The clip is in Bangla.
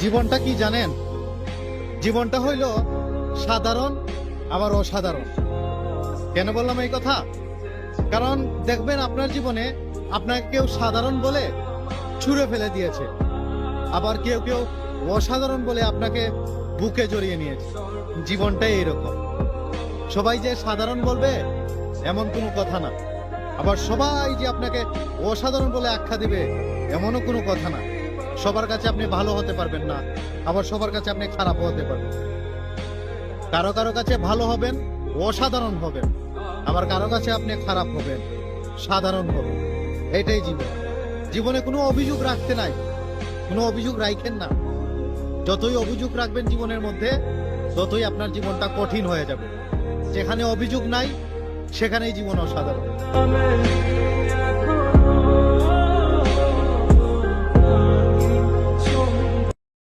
জীবনটা কি জানেন? জীবনটা হইল সাধারণ আবার অসাধারণ। কেন বললাম এই কথা? কারণ দেখবেন আপনার জীবনে আপনাকে কেউ সাধারণ বলে ছুঁড়ে ফেলে দিয়েছে, আবার কেউ কেউ অসাধারণ বলে আপনাকে বুকে জড়িয়ে নিয়েছে। জীবনটাই এরকম। সবাই যে সাধারণ বলবে এমন কোনো কথা না, আবার সবাই যে আপনাকে অসাধারণ বলে আখ্যা দিবে এমনও কোনো কথা না। সবার কাছে আপনি ভালো হতে পারবেন না, আবার সবার কাছে আপনি খারাপ হতে পারবেন। কারো কারো কাছে ভালো হবেন, অসাধারণ হবেন, আবার কারো কাছে আপনি খারাপ হবেন, সাধারণ হবেন। এটাই জীবন। জীবনে কোনো অভিযোগ রাখতে নাই, কোনো অভিযোগ রাখেন না। যতই অভিযোগ রাখবেন জীবনের মধ্যে, ততই আপনার জীবনটা কঠিন হয়ে যাবে। যেখানে অভিযোগ নাই সেখানেই জীবন অসাধারণ।